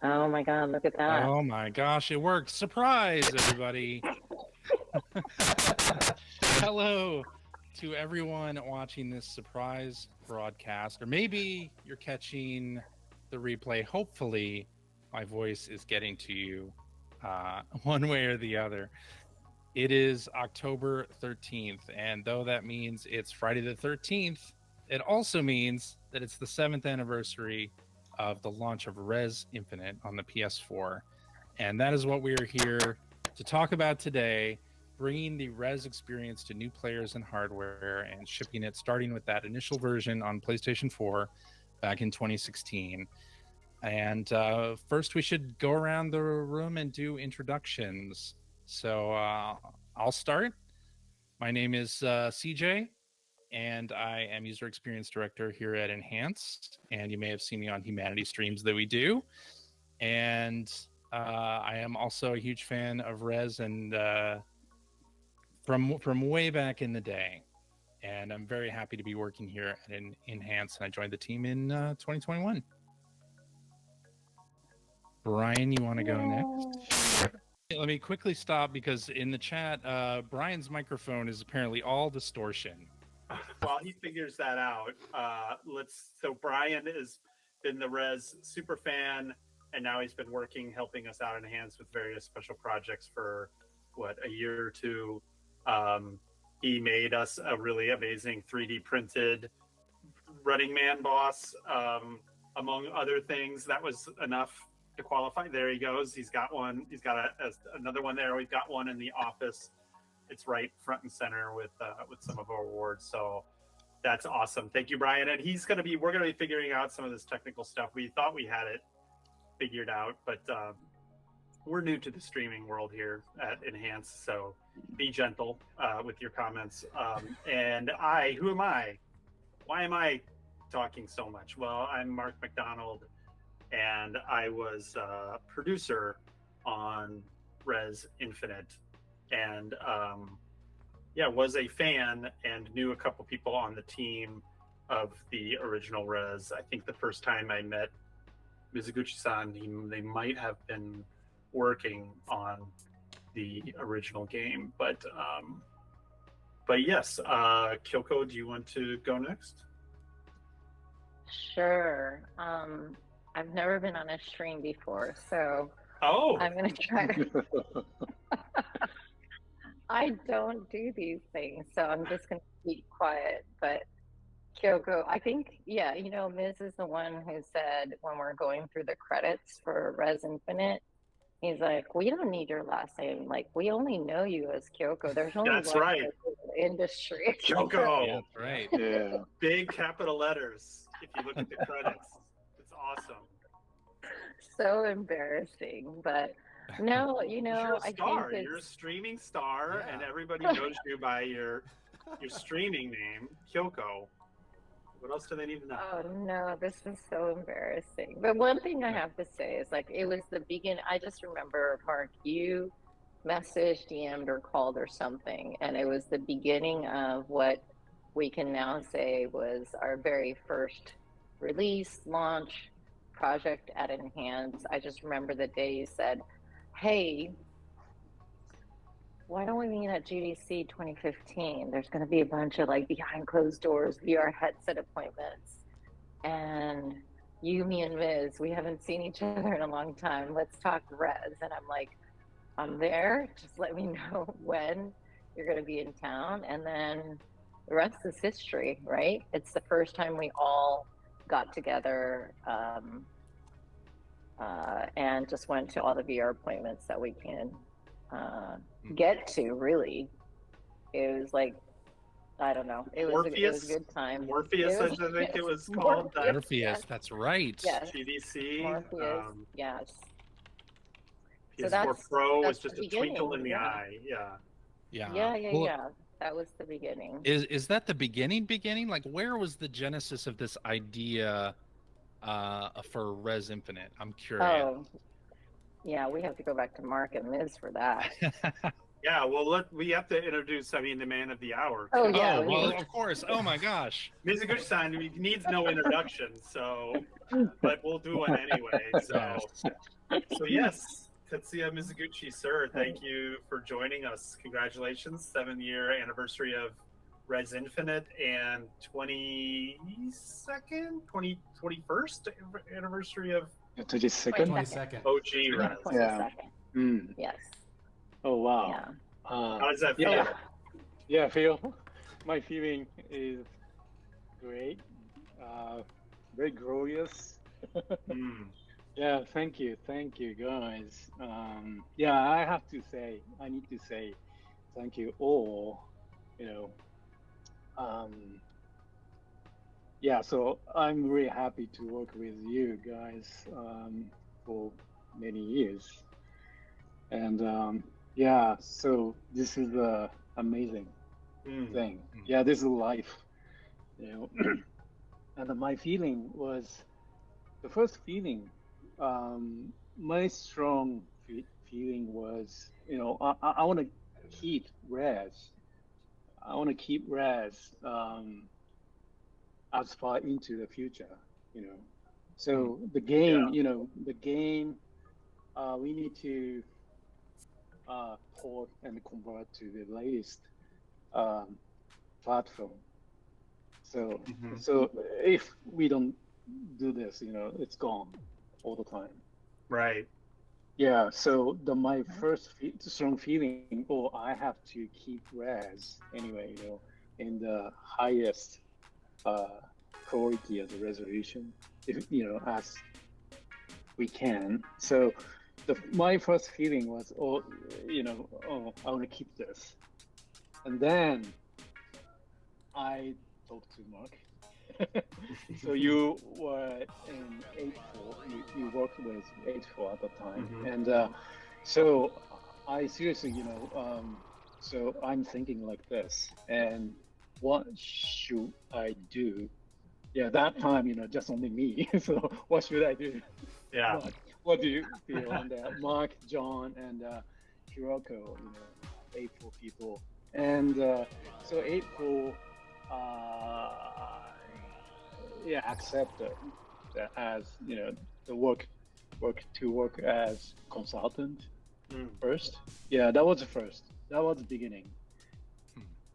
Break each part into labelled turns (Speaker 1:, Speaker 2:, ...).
Speaker 1: Oh my God, look at that.
Speaker 2: Oh my gosh, it worked. Surprise, everybody. Hello to everyone watching this surprise broadcast, or maybe you're catching the replay. Hopefully, my voice is getting to you one way or the other. It is October 13th, and though that means it's Friday the 13th, it also means that it's the 7th anniversary of the launch of Rez Infinite on the PS4. And that is what we are here to talk about today, bringing the Rez experience to new players and hardware and shipping it, starting with that initial version on PlayStation 4 back in 2016. And first, we should go around the room and do introductions. So I'll start. My name is CJ, and I am User Experience Director here at Enhanced. And you may have seen me on Humanity streams that we do. And I am also a huge fan of Rez and from way back in the day. And I'm very happy to be working here at Enhanced. And I joined the team in 2021. Brian, you want to go next? Let me quickly stop because in the chat, Brian's microphone is apparently all distortion.
Speaker 3: While he figures that out, so Brian has been the Rez super fan, and now he's been helping us out in Enhanced with various special projects for a year or two. He made us a really amazing 3D printed Running Man boss, among other things. That was enough to qualify. There he goes. He's got one. He's got another one there. We've got one in the office. It's right front and center with some of our awards. So that's awesome. Thank you, Brian. And we're gonna be figuring out some of this technical stuff. We thought we had it figured out, but we're new to the streaming world here at Enhance. So be gentle with your comments. And who am I? Why am I talking so much? Well, I'm Mark MacDonald, and I was a producer on Rez Infinite, and was a fan and knew a couple people on the team of the original Rez. I think the first time I met Mizuguchi-san, they might have been working on the original game, but yes, Kyoko, do you want to go next?
Speaker 1: Sure. I've never been on a stream before, so I'm going to try to. I don't do these things, so I'm just going to keep quiet. But Kyoko, I think, Miz is the one who said when we're going through the credits for Rez Infinite, he's like, we don't need your last name. Like, we only know you as Kyoko. There's only
Speaker 3: That's
Speaker 1: one
Speaker 3: right.
Speaker 1: in the industry.
Speaker 3: Kyoko.
Speaker 2: Yeah, that's right.
Speaker 4: Yeah.
Speaker 3: Big capital letters. If you look at the credits, it's awesome.
Speaker 1: So embarrassing, but no,
Speaker 3: you're a star.
Speaker 1: I think
Speaker 3: You're a streaming star, and everybody knows you by your streaming name, Kyoko. What else do they need to know?
Speaker 1: Oh no, this is so embarrassing. But one thing I have to say is like it was the beginning. I just remember, Mark, you messaged, DM'd, or called or something, and it was the beginning of what we can now say was our very first release, launch project at Enhance. I just remember the day you said, hey, why don't we meet at GDC 2015? There's going to be a bunch of like behind closed doors VR headset appointments. And you, me, and Miz, we haven't seen each other in a long time. Let's talk Rez. And I'm like, I'm there. Just let me know when you're going to be in town. And then the rest is history, right? It's the first time we all got together and just went to all the VR appointments that we can get to. Really, it was like, I don't know, it was a good time.
Speaker 3: Morpheus, I think it was called.
Speaker 2: Morpheus, yes. That's right.
Speaker 1: Yes.
Speaker 3: GDC.
Speaker 1: Morpheus, yes.
Speaker 3: PS4 Pro was just a
Speaker 1: beginning.
Speaker 3: twinkle in the eye. Yeah.
Speaker 1: Yeah. That was the beginning.
Speaker 2: Is that the beginning? Like, where was the genesis of this idea for Rez Infinite? I'm curious.
Speaker 1: Oh, yeah, we have to go back to Mark and Miz for that.
Speaker 3: Yeah, well, we have to introduce, I mean, the man of the hour.
Speaker 1: Oh,
Speaker 3: too.
Speaker 1: yeah.
Speaker 2: Oh, well, of course. Oh my gosh.
Speaker 3: Mizuguchi-san needs no introduction, but we'll do one anyway. So yes, Tetsuya Mizuguchi, sir, thank you for joining us. Congratulations, 7-year anniversary of Rez Infinite and 21st anniversary of
Speaker 4: 22nd?
Speaker 5: 22nd.
Speaker 3: OG Rez.
Speaker 1: 22nd.
Speaker 4: Mm.
Speaker 1: Yes.
Speaker 4: Oh, wow.
Speaker 1: Yeah.
Speaker 3: How does that feel?
Speaker 4: Yeah, my feeling is great. Very glorious.
Speaker 3: Mm.
Speaker 4: Yeah, thank you guys. Yeah, I need to say thank you all, you know. Yeah, so I'm really happy to work with you guys for many years. And yeah, so this is amazing thing. Yeah, this is life, you know. And my feeling was, the first feeling, my strong feeling was, you know, I want to keep Rez. I want to keep Rez as far into the future, you know. So the game, you know, we need to port and convert to the latest platform. So so if we don't do this, you know, it's gone all the time.
Speaker 3: Right.
Speaker 4: Yeah. So my first strong feeling, oh, I have to keep Rez anyway, you know, in the highest quality as a resolution, if you know, as we can. So my first feeling was, oh, you know, oh, I want to keep this. And then I talked to Mark. So you were in 8.4, you worked with 8.4 at the time. And so I seriously, you know, so I'm thinking like this, and what should I do? Yeah, that time, you know, just only me. So what should I do?
Speaker 3: Yeah.
Speaker 4: What do you feel? And Mark, John, and Hiroko, you know, 8.4 people. And so 8.4, yeah, accepted that as, you know, the work as consultant first. Yeah, that was the first. That was the beginning.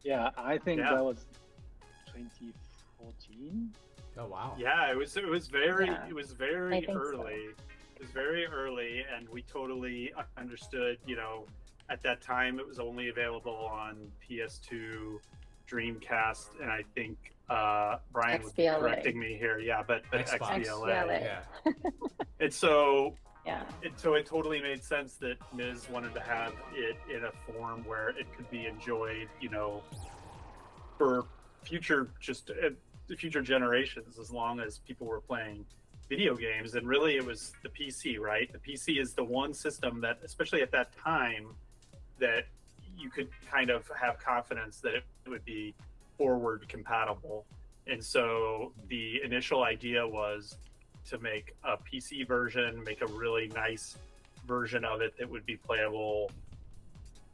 Speaker 4: Yeah, I think that was 2014.
Speaker 5: Oh wow.
Speaker 3: Yeah, it was very
Speaker 1: Yeah,
Speaker 3: it was very
Speaker 1: I think
Speaker 3: early.
Speaker 1: so.
Speaker 3: It was very early, and we totally understood, you know, at that time it was only available on PS2, Dreamcast, and I think Brian would be
Speaker 1: XBLA.
Speaker 3: correcting me here. Yeah, but
Speaker 5: Xbox.
Speaker 3: XBLA.
Speaker 5: Yeah.
Speaker 3: And so
Speaker 1: Yeah.
Speaker 3: it totally made sense that Ms. wanted to have it in a form where it could be enjoyed, you know, for future future generations, as long as people were playing video games. And really it was the PC, right? The PC is the one system that, especially at that time, that you could kind of have confidence that it would be forward compatible. And so the initial idea was to make a PC version, make a really nice version of it that would be playable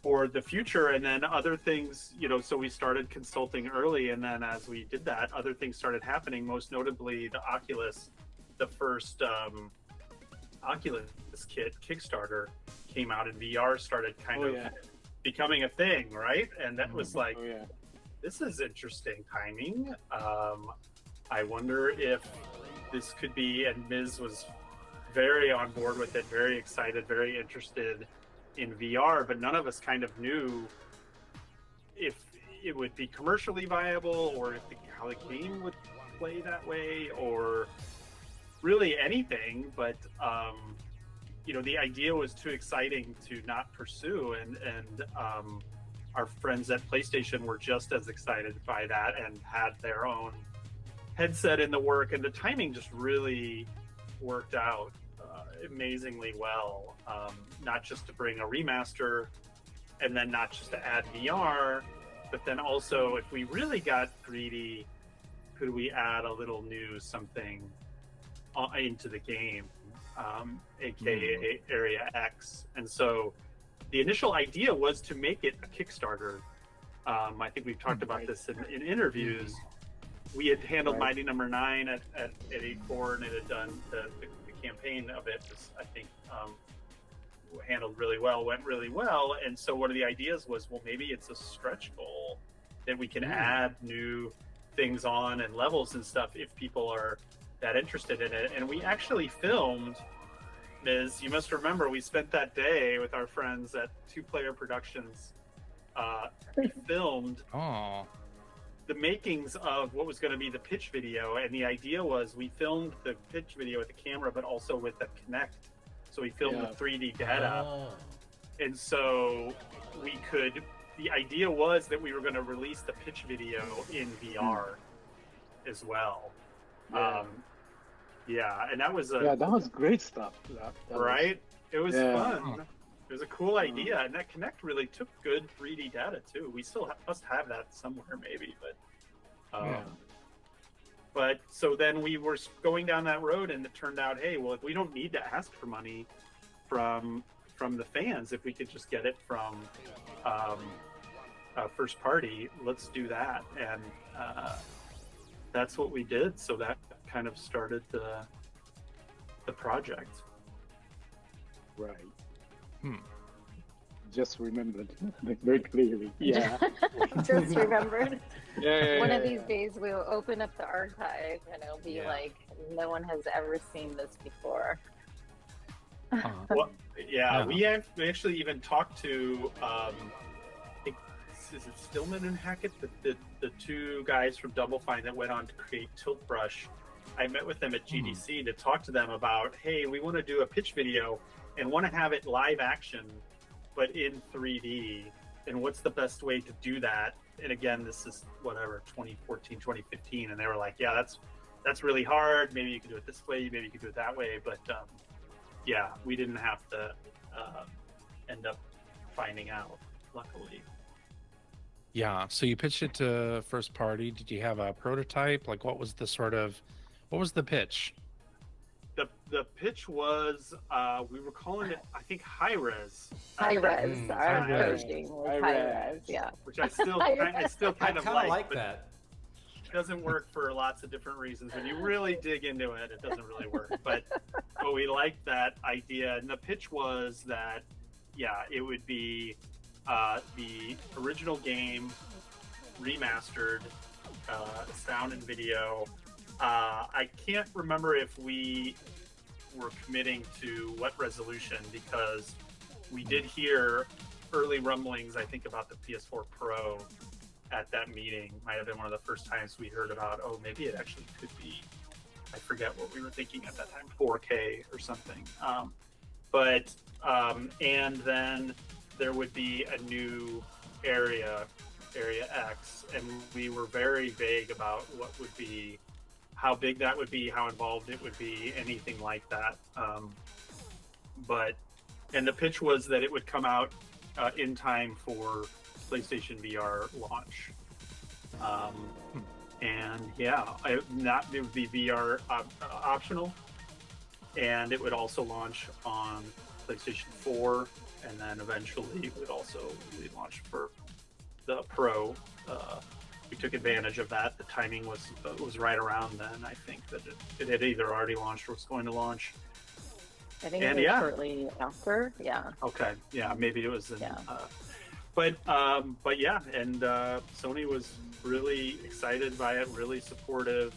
Speaker 3: for the future. And then other things, you know, so we started consulting early, and then as we did that, other things started happening, most notably the Oculus. The first Oculus kit Kickstarter came out, and VR started kind of becoming a thing, right? And that was like, this is interesting timing. I wonder if this could be, and Ms. was very on board with it, very excited, very interested in VR, but none of us kind of knew if it would be commercially viable, or if how the game would play that way, or really anything. But you know, the idea was too exciting to not pursue, and our friends at PlayStation were just as excited by that and had their own headset in the work, and the timing just really worked out amazingly well. Not just to bring a remaster, and then not just to add VR, but then also, if we really got greedy, could we add a little new something into the game, aka Area X. And so the initial idea was to make it a Kickstarter. I think we've talked about this in interviews. We had handled Mighty Number 9 at 84, and it had done the campaign of it was, I think, handled really well, went really well. And so one of the ideas was, well, maybe it's a stretch goal that we can add new things on and levels and stuff if people are that interested in it. And we actually filmed, Ms. You must remember, we spent that day with our friends at Two Player Productions. We filmed the makings of what was going to be the pitch video, and the idea was we filmed the pitch video with the camera, but also with the Kinect. So we filmed the 3D data, and so we could. The idea was that we were going to release the pitch video in VR as well. And that was
Speaker 4: that was great stuff.
Speaker 3: Right? It was fun. It was a cool idea, and that Kinect really took good 3D data too. We still must have that somewhere, maybe, but so then we were going down that road, and it turned out, hey, well, if we don't need to ask for money from the fans, if we could just get it from first party, let's do that, and that's what we did. So that kind of started the project.
Speaker 4: Right. Just remembered very clearly. Yeah.
Speaker 1: Just remembered. One of
Speaker 4: Yeah.
Speaker 1: these days we'll open up the archive and it'll be like, no one has ever seen this before.
Speaker 3: Well, we actually even talked to I think, is it Stillman and Hackett, the two guys from Double Fine that went on to create Tilt Brush. I met with them at GDC to talk to them about, hey, we want to do a pitch video and want to have it live action, but in 3D. And what's the best way to do that? And again, this is 2014, 2015. And they were like, yeah, that's really hard. Maybe you could do it this way. Maybe you could do it that way. But we didn't have to end up finding out, luckily.
Speaker 2: Yeah. So you pitched it to first party. Did you have a prototype? Like, what was the pitch?
Speaker 3: The pitch was we were calling it, I think, high res.
Speaker 1: High res. Our
Speaker 3: High-res.
Speaker 1: coaching was high res. Yeah.
Speaker 3: Which I still kind of like
Speaker 5: that.
Speaker 3: It doesn't work for lots of different reasons. When you really dig into it, it doesn't really work. But we liked that idea, and the pitch was that it would be the original game remastered, sound and video. I can't remember if we were committing to what resolution, because we did hear early rumblings, I think, about the PS4 Pro at that meeting. Might have been one of the first times we heard about, maybe it actually could be, I forget what we were thinking at that time, 4K or something. And then there would be a new area X, and we were very vague about what would be, how big that would be, how involved it would be, anything like that. And the pitch was that it would come out in time for PlayStation VR launch. It would be VR optional, and it would also launch on PlayStation 4, and then eventually it would also be launched for the Pro. We took advantage of that. The timing was right around then. I think that it had either already launched or was going to launch.
Speaker 1: I think it was shortly after. Yeah.
Speaker 3: Okay. Yeah. Maybe it was. But Sony was really excited by it, really supportive.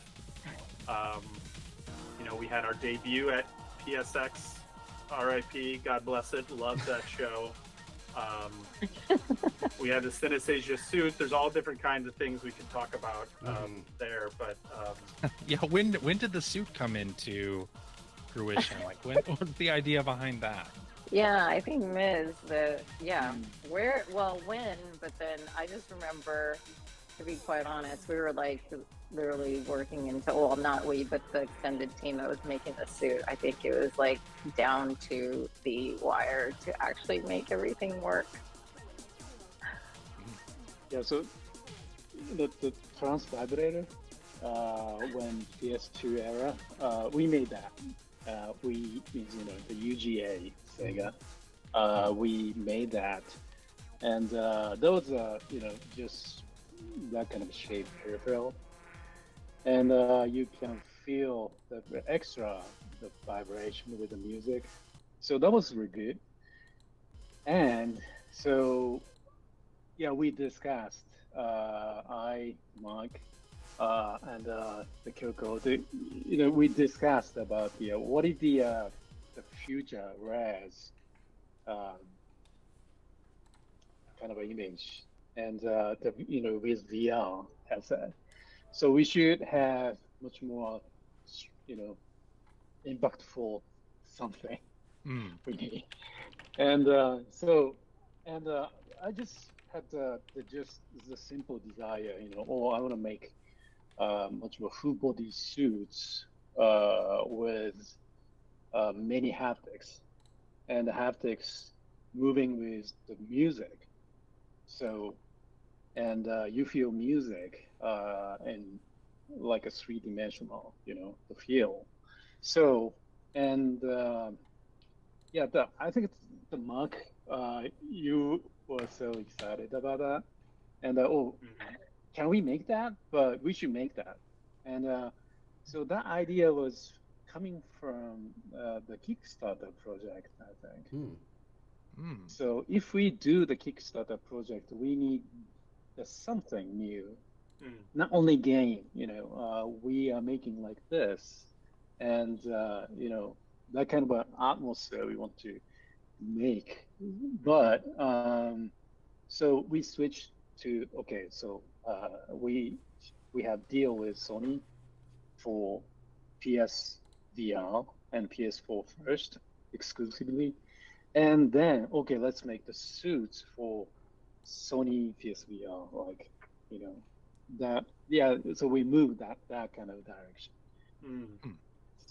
Speaker 3: We had our debut at PSX. RIP. God bless it. Loved that show. We had the synesthesia suit. There's all different kinds of things we can talk about there, but
Speaker 2: when did the suit come into fruition? Like, what was the idea behind that?
Speaker 1: Yeah, I think when, but then I just remember, to be quite honest, we were like literally working until, not we, but the extended team that was making the suit. I think it was like down to the wire to actually make everything work.
Speaker 4: Yeah, so the trans vibrator, when PS2 era, we made that. We, the UGA Sega, we made that, and there was just that kind of shape peripheral, and you can feel the the vibration with the music. So that was really good. And so yeah, we discussed Mike, and the Kyoko. We discussed about what is the future Rez kind of image, and with VR headset. So we should have much more, you know, impactful something really. And I just had the simple desire, I want to make much more full body suits with many haptics, and the haptics moving with the music. So, and you feel music and like a three-dimensional, the feel. So, and yeah, I think it's the Mark. You were so excited about that, and can we make that? But we should make that. And so that idea was coming from the Kickstarter project, I think. So if we do the Kickstarter project, we need something new, not only game. We are making like this, and that kind of an atmosphere we want to make. But so we switched to so we have deal with Sony for PS VR and PS4 first exclusively, and then let's make the suits for Sony PSVR, that. Yeah, so we moved that kind of direction.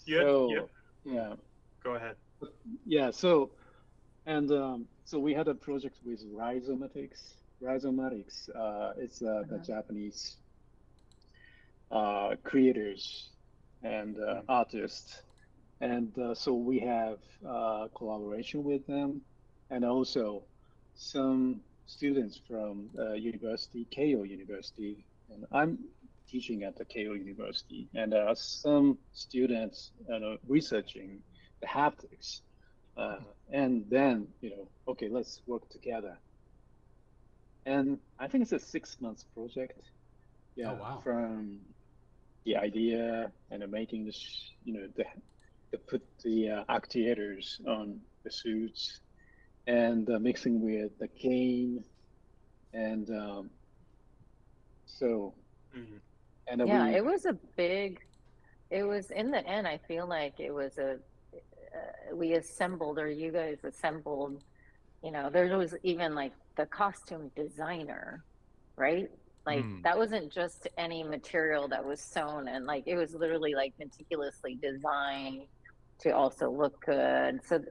Speaker 4: Yeah,
Speaker 3: go ahead.
Speaker 4: Yeah, so and so we had a project with Rhizomatics. It's the Japanese creators and artists, and so we have collaboration with them, and also some students from university, Keio University, and I'm teaching at the Keio University, and some students researching the haptics, and then let's work together. And I think it's a 6 months project. Yeah,
Speaker 5: oh, wow.
Speaker 4: From the idea and making this, to put the actuators on the suits, and mixing with the game, and so. And
Speaker 1: yeah, it was in the end, I feel like it was we assembled, or you guys assembled, there was even like the costume designer, right? Like that wasn't just any material that was sewn, and like it was literally like meticulously designed to also look good. So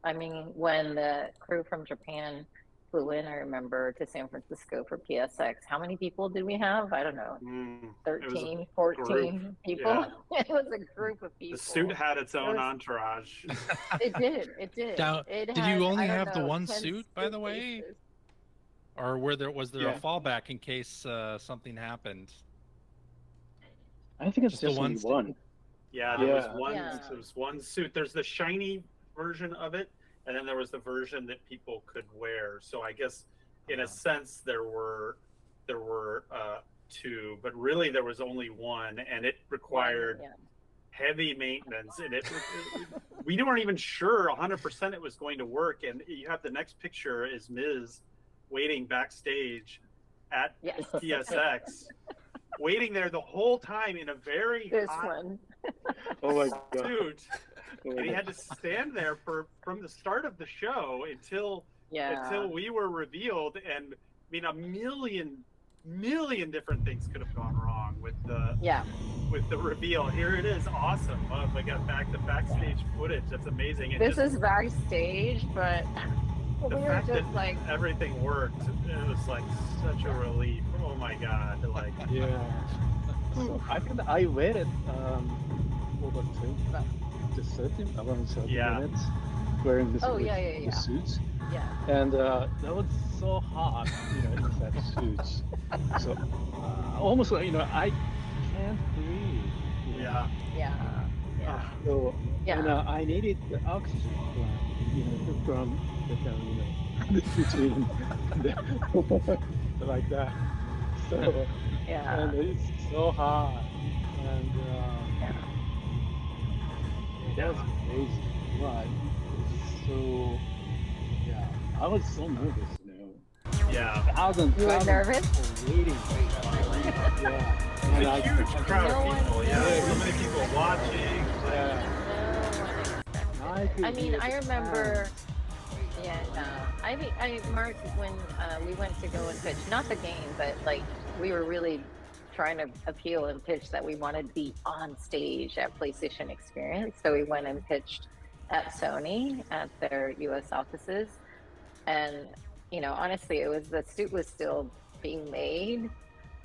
Speaker 1: I mean, when the crew from Japan flew in, I remember, to San Francisco for PSX, how many people did we have? I don't know, 13, 14 people. Yeah. It was a group of people.
Speaker 3: The suit had its own entourage.
Speaker 1: It did.
Speaker 2: Now, did you only have the one suit, by the way?
Speaker 1: Pieces.
Speaker 2: Or was there a fallback in case something happened?
Speaker 4: I think it's just only one.
Speaker 3: Yeah, there was one. Yeah. There was one suit. There's the shiny version of it, and then there was the version that people could wear. So I guess, in a sense, there were two, but really there was only one, and it required heavy maintenance, and we weren't even sure 100% it was going to work. And you have the next picture is Ms. waiting backstage at PSX, waiting there the whole time in a very hot suit. And he had to stand there from the start of the show until we were revealed. And I mean, a million different things could have gone wrong with the reveal. Here it is, awesome. Oh my God, backstage footage. That's amazing.
Speaker 1: This is backstage, but
Speaker 3: the fact that like everything worked, it was like such a relief. Oh my God, like
Speaker 4: So I waited around 30 minutes wearing the suits,
Speaker 1: Yeah.
Speaker 4: And that was so hot, inside the suits. So almost like, I can't breathe.
Speaker 3: Yeah.
Speaker 1: Yeah. Yeah.
Speaker 4: So, and
Speaker 1: Yeah.
Speaker 4: I needed the oxygen plant, from between like that. So,
Speaker 1: Yeah.
Speaker 4: and it's so hard, and
Speaker 1: Yeah.
Speaker 4: that was crazy. But it's so, yeah, I was so nervous.
Speaker 3: Yeah.
Speaker 1: You were
Speaker 4: Thousand
Speaker 1: nervous?
Speaker 4: people waiting. Yeah,
Speaker 3: It's
Speaker 4: and
Speaker 3: a huge crowd
Speaker 1: No
Speaker 3: of
Speaker 1: one
Speaker 3: people. Yeah.
Speaker 4: Yeah,
Speaker 3: So many people watching.
Speaker 4: yeah.
Speaker 1: No one expected it. I mean, I remember. Yeah, no. Mark, when we went to go and pitch, not the game, but like we were really trying to appeal and pitch that we wanted to be on stage at PlayStation Experience. So we went and pitched at Sony at their US offices. And, honestly, the suit was still being made.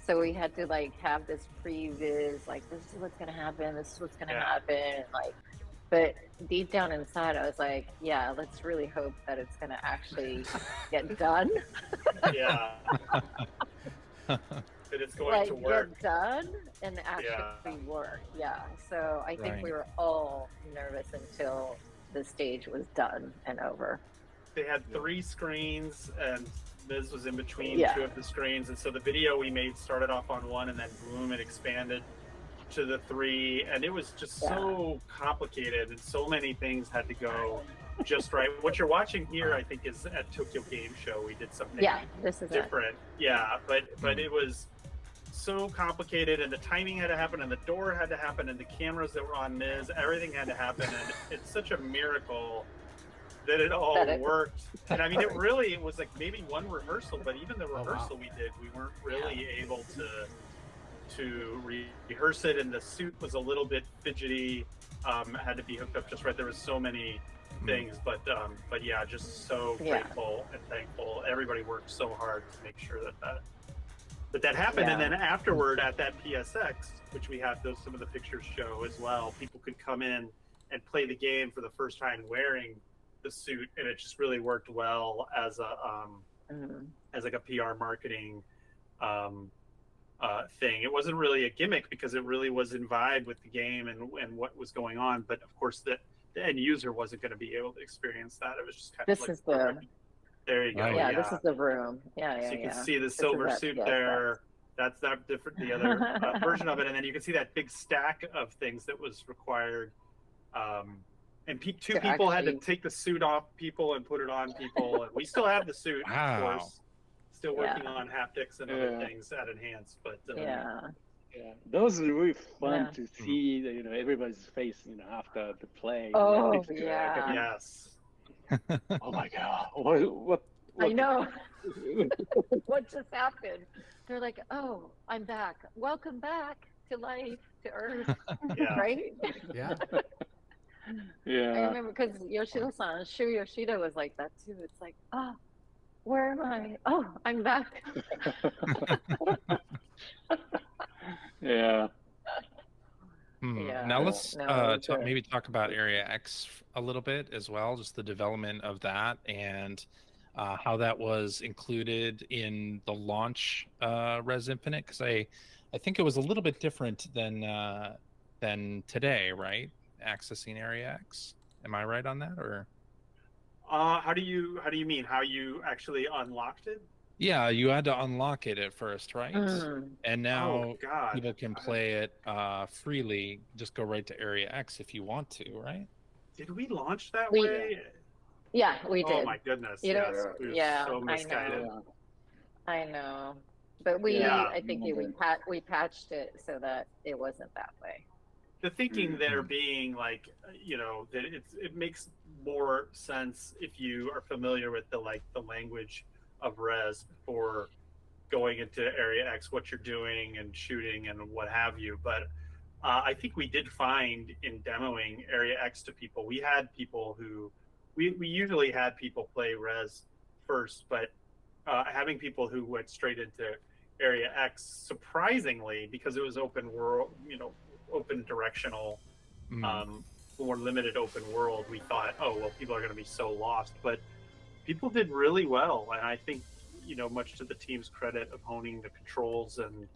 Speaker 1: So we had to like have this previs, like, this is what's going to happen. This is what's going to
Speaker 3: Yeah.
Speaker 1: happen. Like, but deep down inside, I was like, yeah, let's really hope that it's going to actually get done.
Speaker 3: Yeah. That it's going
Speaker 1: Like,
Speaker 3: to work.
Speaker 1: get done and actually work. Yeah. So I think we were all nervous until the stage was done and over.
Speaker 3: They had 3 screens, and Miz was in between
Speaker 1: Yeah.
Speaker 3: 2 of the screens. And so the video we made started off on 1, and then boom, it expanded to the 3. And it was just so complicated, and so many things had to go just right. What you're watching here, I think, is at Tokyo Game Show. We did something
Speaker 1: this is
Speaker 3: different. Yeah, but it was so complicated, and the timing had to happen, and the door had to happen, and the cameras that were on Miz, everything had to happen. And it's such a miracle that it all worked. And I mean, it was like maybe one rehearsal, but even the rehearsal we did, we weren't really able to rehearse it, and the suit was a little bit fidgety. Had to be hooked up just right. There was so many things, but yeah, just so grateful and thankful. Everybody worked so hard to make sure that happened. And then afterward at that PSX, which we have some of the pictures show as well, people could come in and play the game for the first time wearing the suit, and it just really worked well as a as like a PR marketing thing. It wasn't really a gimmick because it really was in vibe with the game and what was going on. But of course, the end user wasn't going to be able to experience that. It was just kind of like there you go.
Speaker 1: Yeah, this is the room. Yeah,
Speaker 3: so you can see the silver suit there. That's that different. The other version of it, and then you can see that big stack of things that was required. And 2 people had to take the suit off people and put it on people. And we still have the suit, of course. Still working on haptics and other things at Enhance. But
Speaker 4: that was really fun to see, everybody's face, after the play.
Speaker 1: Oh, yeah.
Speaker 3: Yes.
Speaker 4: Oh my God! What?
Speaker 1: I know. What just happened? They're like, "Oh, I'm back. Welcome back to life, to Earth." Right?
Speaker 5: Yeah.
Speaker 4: Yeah.
Speaker 1: I remember because Yoshida-san, Shu Yoshida was like that too. It's like, oh, where am I? Oh, I'm back.
Speaker 4: Yeah.
Speaker 2: Now let's maybe talk about Area X a little bit as well, just the development of that and how that was included in the launch Rez Infinite, because I think it was a little bit different than today, right? Accessing Area X. Am I right on that, or?
Speaker 3: How do you mean? How you actually unlocked it?
Speaker 2: Yeah, you had to unlock it at first, right? And now people can play it freely. Just go right to Area X if you want to, right?
Speaker 3: Did we launch that way?
Speaker 1: Yeah, we did.
Speaker 3: Oh my goodness!
Speaker 1: You know,
Speaker 3: yes, so misguided.
Speaker 1: I know. But I think we patched it so that it wasn't that way.
Speaker 3: The thinking there being like, that it makes more sense if you are familiar with the language of Rez before going into Area X, what you're doing and shooting and what have you. But I think we did find in demoing Area X to people, we had people who, we usually had people play Rez first, but having people who went straight into Area X, surprisingly, because it was open world, open directional, more limited open world, we thought, oh well, people are going to be so lost. But people did really well, and I think, you know, much to the team's credit of honing the controls, and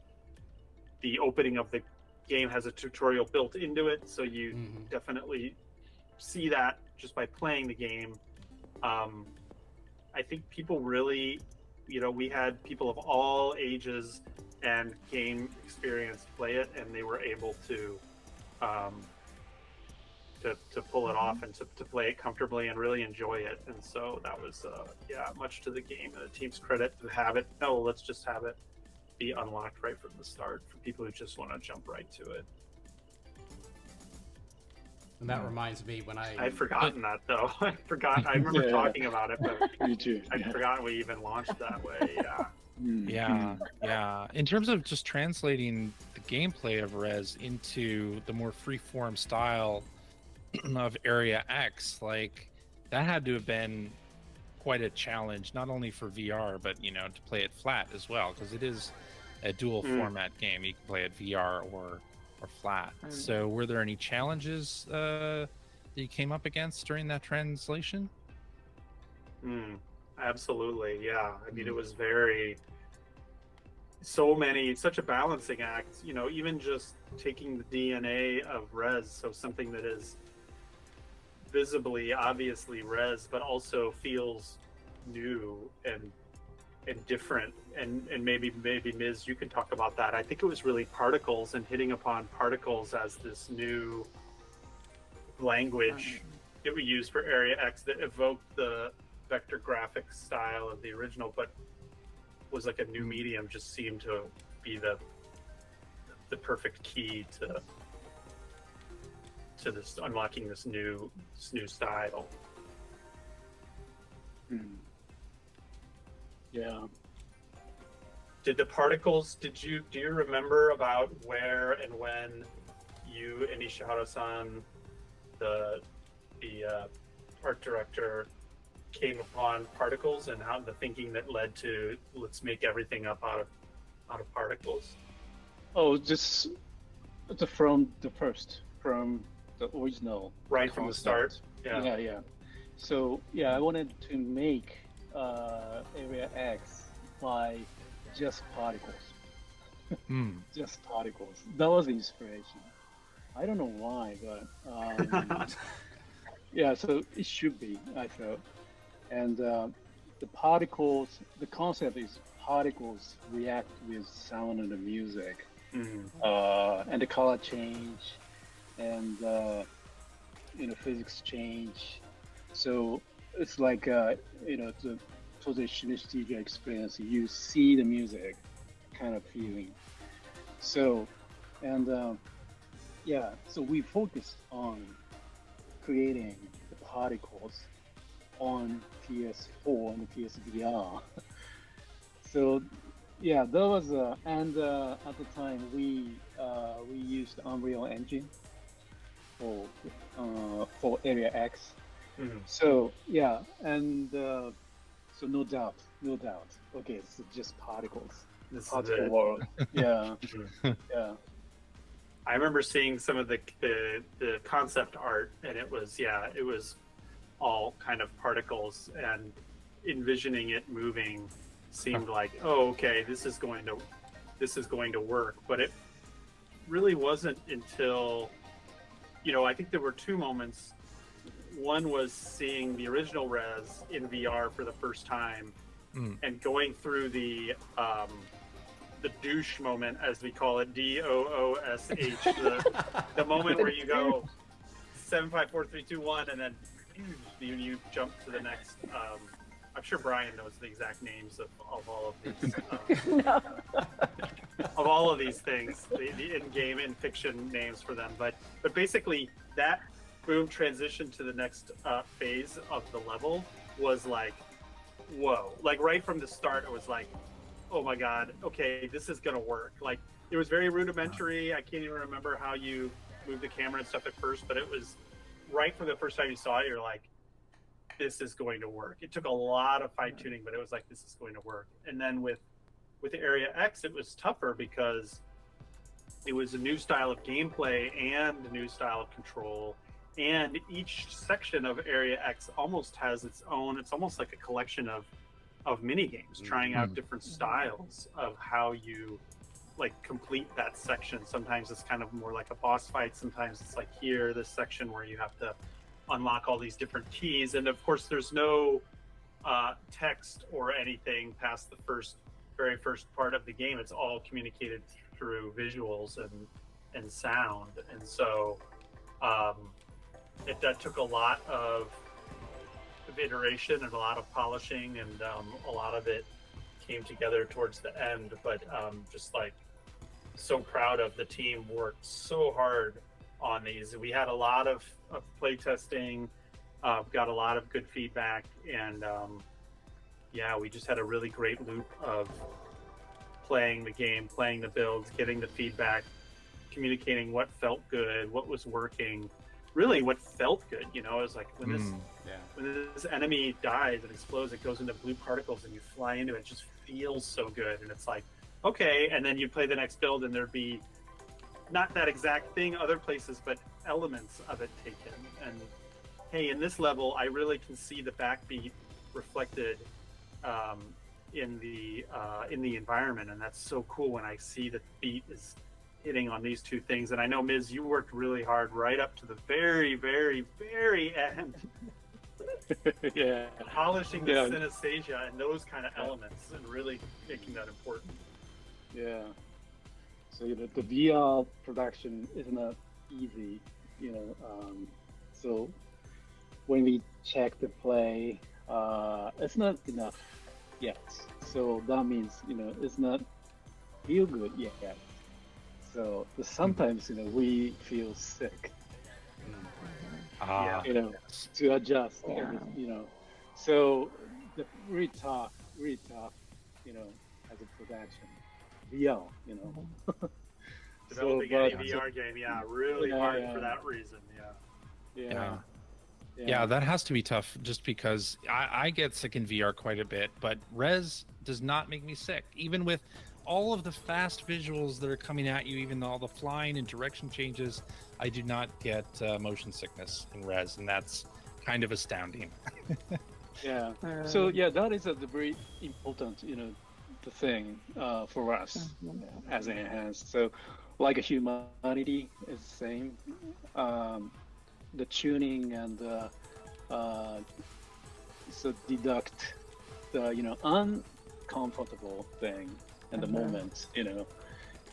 Speaker 3: the opening of the game has a tutorial built into it, so you definitely see that just by playing the game. I think people really, you know, we had people of all ages and game experience play it, and they were able to pull it off and to play it comfortably and really enjoy it. And so that was much to the game and the team's credit to have it. No, let's just have it be unlocked right from the start for people who just want to jump right to it.
Speaker 5: And that reminds me when
Speaker 3: I'd forgotten that though. I remember talking about it, but
Speaker 4: Me too.
Speaker 3: I'd forgotten we even launched that way. Yeah.
Speaker 2: Yeah. In terms of just translating the gameplay of Rez into the more free-form style of Area X, like that had to have been quite a challenge, not only for VR, but you know, to play it flat as well, because it is a dual format game. You can play it VR or flat. So were there any challenges that you came up against during that translation?
Speaker 3: Absolutely, yeah. I mean, it was such a balancing act, you know, even just taking the DNA of Rez, so something that is visibly, obviously Rez, but also feels new and different, and maybe Miz, you can talk about that. I think it was really particles and hitting upon particles as this new language that we use for Area X that evoked the vector graphics style of the original, but was like a new medium. Just seemed to be the perfect key to this unlocking this new style.
Speaker 4: Yeah.
Speaker 3: Did the particles, do you remember about where and when you and Ishihara-san, the art director, came upon particles, and how the thinking that led to let's make everything up out of particles?
Speaker 4: Oh, just from the original.
Speaker 3: Right from the start.
Speaker 4: Yeah. So I wanted to make Area X by just particles. Just particles. That was the inspiration. I don't know why, but yeah, so it should be, I felt. And the particles, the concept is particles react with sound and the music, and the color change, and physics change. So it's like the totally synesthesia experience. You see the music kind of feeling. So, and so we focused on creating the particles on PS4 and PSVR. So that was and at the time we used Unreal Engine for Area X. So and so no doubt. Okay, so just particles.
Speaker 3: This
Speaker 4: particle world. Yeah.
Speaker 3: I remember seeing some of the concept art, and it was all kind of particles, and envisioning it moving seemed like, oh, okay, this is going to work. But it really wasn't until, I think there were two moments. One was seeing the original Rez in VR for the first time, and going through the douche moment, as we call it, DOOSH, the moment where you go 7, 5, 4, 3, 2, 1, and then you jump to the next. I'm sure Brian knows the exact names of all of these. Of all of these things, the in-game, in-fiction names for them, but basically that boom transition to the next phase of the level was like, whoa! Like right from the start, it was like, oh my god, okay, this is gonna work. Like it was very rudimentary. I can't even remember how you moved the camera and stuff at first, but it was right from the first time you saw it, you're like, this is going to work. It took a lot of fine tuning, but it was like, this is going to work. And then with the Area X, it was tougher because it was a new style of gameplay and a new style of control, and each section of Area X almost has its own. It's almost like a collection of mini games, trying out different styles of how you like complete that section. Sometimes it's kind of more like a boss fight. Sometimes it's like here, this section where you have to unlock all these different keys. And of course, there's no text or anything past the very first part of the game. It's all communicated through visuals and sound. And so that took a lot of iteration and a lot of polishing, and a lot of it came together towards the end. But just like so proud of the team, worked so hard on these. We had a lot of play testing, got a lot of good feedback, and yeah, we just had a really great loop of playing the game, playing the builds, getting the feedback, communicating what felt good, what was working, really what felt good. You know, it was like when this enemy dies and explodes, it goes into blue particles and you fly into it. It just feels so good, and it's like, okay. And then you play the next build and there'd be not that exact thing other places, but elements of it taken. And hey, in this level, I really can see the backbeat reflected in the environment, and that's so cool when I see that the beat is hitting on these two things. And I know, Miz, you worked really hard right up to the very, very, very end.
Speaker 4: Yeah.
Speaker 3: Polishing the synesthesia and those kind of elements and really making that important.
Speaker 4: Yeah. So the VR production is not easy, so when we check the play, it's not enough yet. So that means, it's not feel good yet. So sometimes, we feel sick, to adjust, So the really tough, as a production, VR,
Speaker 3: Developing any VR game, really hard for that reason,
Speaker 2: Yeah, that has to be tough just because I get sick in VR quite a bit, but Rez does not make me sick. Even with all of the fast visuals that are coming at you, even all the flying and direction changes, I do not get motion sickness in Rez, and that's kind of astounding.
Speaker 4: Yeah. So that is a very important, the thing for us as an enhanced. So like a humanity is the same. The tuning and so deduct the uncomfortable thing and the moment,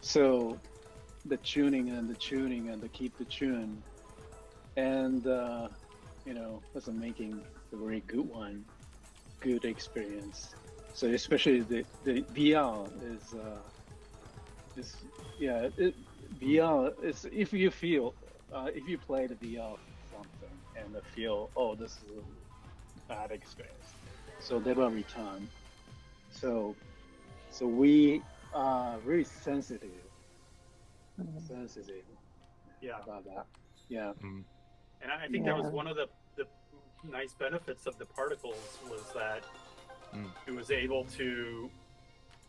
Speaker 4: so the tuning and the keep the tune, and that's making a very good experience. So especially the VR VR is, if you feel if you play the VR something and feel, oh, this is a bad experience, so never return. So we are very sensitive about that. Yeah.
Speaker 3: And I think that was one of the nice benefits of the particles, was that it was able to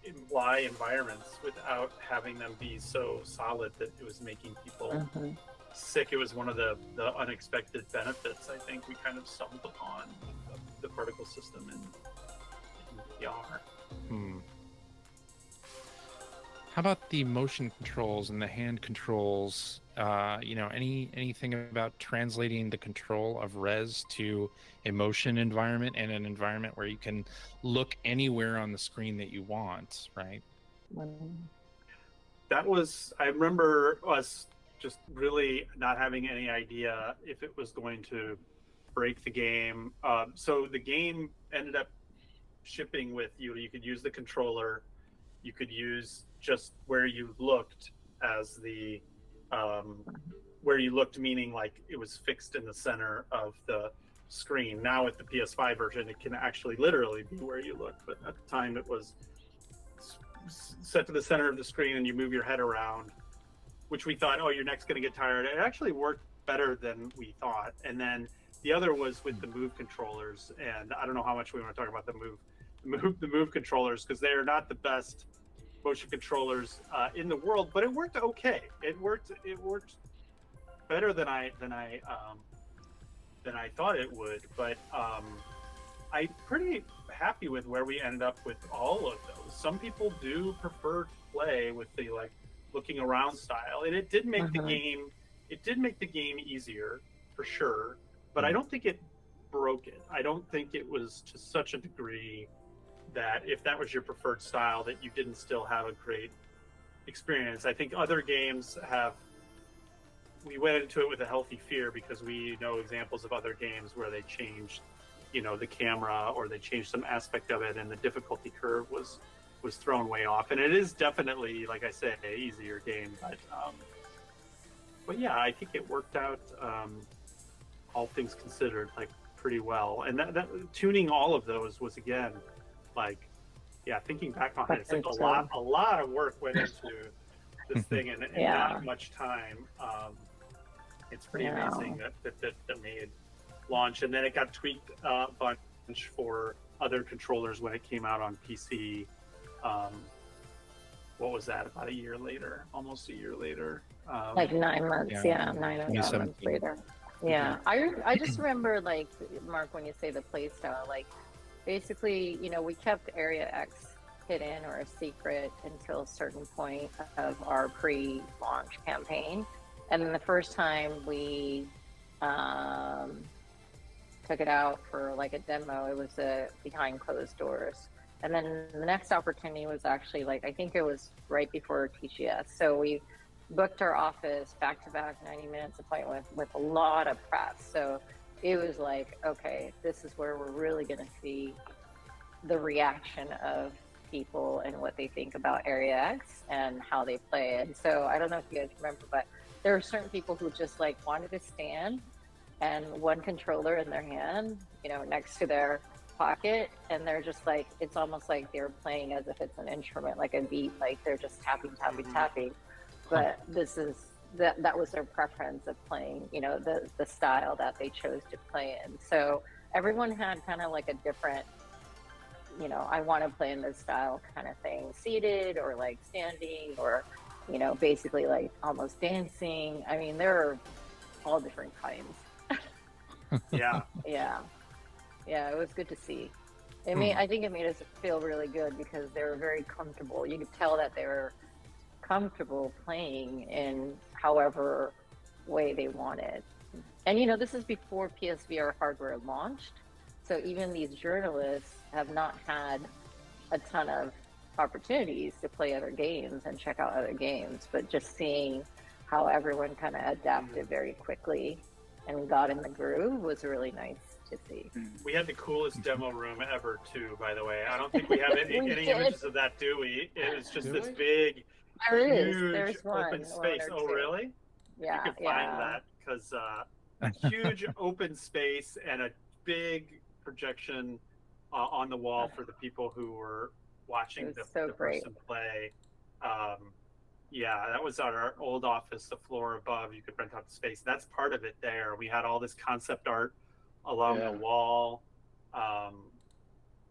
Speaker 3: imply environments without having them be so solid that it was making people sick. It was one of the unexpected benefits I think we kind of stumbled upon of the particle system in VR.
Speaker 2: How about the motion controls and the hand controls? Anything about translating the control of Rez to a motion environment and an environment where you can look anywhere on the screen that you want, right?
Speaker 3: That was, I remember us just really not having any idea if it was going to break the game. So the game ended up shipping with you. You could use the controller. You could use just where you looked as the where you looked, meaning like it was fixed in the center of the screen. Now with the PS5 version, it can actually literally be where you look, but at the time it was set to the center of the screen and you move your head around, which we thought, oh, your neck's going to get tired. It actually worked better than we thought. And then the other was with the Move controllers, and I don't know how much we want to talk about the Move controllers, because they're not the best motion controllers in the world, but it worked okay. It worked better than I than I thought it would. But I'm pretty happy with where we ended up with all of those. Some people do prefer to play with the like looking around style, and it did make the game. It did make the game easier for sure, but I don't think it broke it. I don't think it was to such a degree that if that was your preferred style, that you didn't still have a great experience. I think other games have. We went into it with a healthy fear because we know examples of other games where they changed, the camera, or they changed some aspect of it, and the difficulty curve was thrown way off. And it is definitely, like I say, an easier game, but yeah, I think it worked out, all things considered, like pretty well. And that tuning all of those was, again, like, yeah, thinking back on it, it's like a lot of work went into this thing, and not much time. It's pretty amazing that made launch, and then it got tweaked a bunch for other controllers when it came out on PC. What was that? About a year later, almost a year later.
Speaker 1: Like 9 months, 9 months later. Yeah, I just remember, like, Mark, when you say the play style, like, basically, we kept Area X hidden or a secret until a certain point of our pre-launch campaign. And then the first time we took it out for like a demo, it was behind closed doors. And then the next opportunity was actually, like, I think it was right before TGS. So we booked our office back-to-back 90 minutes appointment with a lot of press. So it was like, okay, this is where we're really going to see the reaction of people and what they think about Area X and how they play it. And so I don't know if you guys remember, but there were certain people who just like wanted to stand and one controller in their hand, next to their pocket, and they're just like, it's almost like they're playing as if it's an instrument, like a beat, like they're just tapping. But that was their preference of playing, the style that they chose to play in. So everyone had kind of like a different, I want to play in this style kind of thing, seated or like standing or, basically like almost dancing. I mean, there are all different kinds.
Speaker 3: Yeah.
Speaker 1: Yeah, it was good to see. I think it made us feel really good because they were very comfortable. You could tell that they were comfortable playing in however way they wanted. And this is before PSVR hardware launched. So even these journalists have not had a ton of opportunities to play other games and check out other games, but just seeing how everyone kind of adapted very quickly and got in the groove was really nice to see.
Speaker 3: We had the coolest demo room ever too, by the way. I don't think we have any images of that, do we? It was just this big, huge open space. Oh, really?
Speaker 1: Yeah.
Speaker 3: You can find that, because huge open space and a big projection on the wall for the people who were watching the person play. Yeah, that was our old office, the floor above. You could rent out the space. That's part of it there. We had all this concept art along the wall.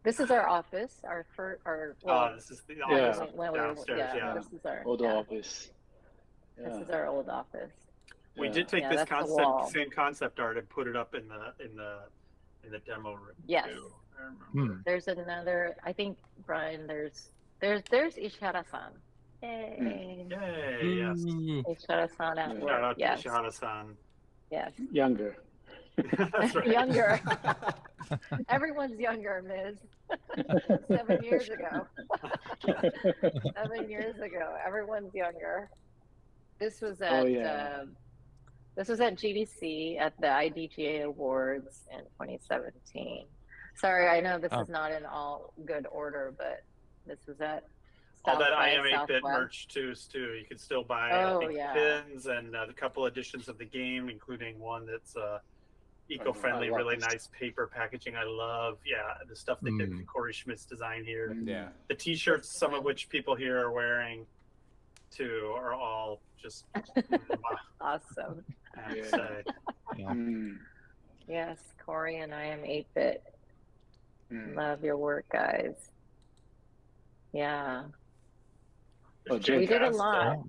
Speaker 1: This is our office.
Speaker 3: This is the office downstairs.
Speaker 1: This is our
Speaker 4: old office.
Speaker 1: This is our old office.
Speaker 3: We did take this same concept art and put it up in the demo room.
Speaker 1: Yes.
Speaker 3: Too. I remember.
Speaker 1: There's another. I think, Brian. There's Ishihara-san. Yay!
Speaker 3: Yay! Yes.
Speaker 1: Ishihara-san at work.
Speaker 3: Shout out to Ishihara-san.
Speaker 1: Yes.
Speaker 4: Younger.
Speaker 3: That's right.
Speaker 1: Younger. Everyone's younger, Miz. 7 years ago. 7 years ago, everyone's younger. This was at GDC at the IDGA Awards in 2017. Sorry, I know this is not in all good order, but this was at
Speaker 3: all that I Am 8-Bit merch too. You can still buy pins and a couple editions of the game, including one that's eco-friendly, really nice paper packaging. I love, the stuff they did with Corey Schmidt's design here.
Speaker 5: Yeah.
Speaker 3: The T-shirts, some of which people here are wearing too, are all just
Speaker 1: awesome.
Speaker 3: I have to say.
Speaker 1: Yes, Corey and I Am 8-Bit. Love your work, guys. Yeah.
Speaker 3: We
Speaker 1: did a lot.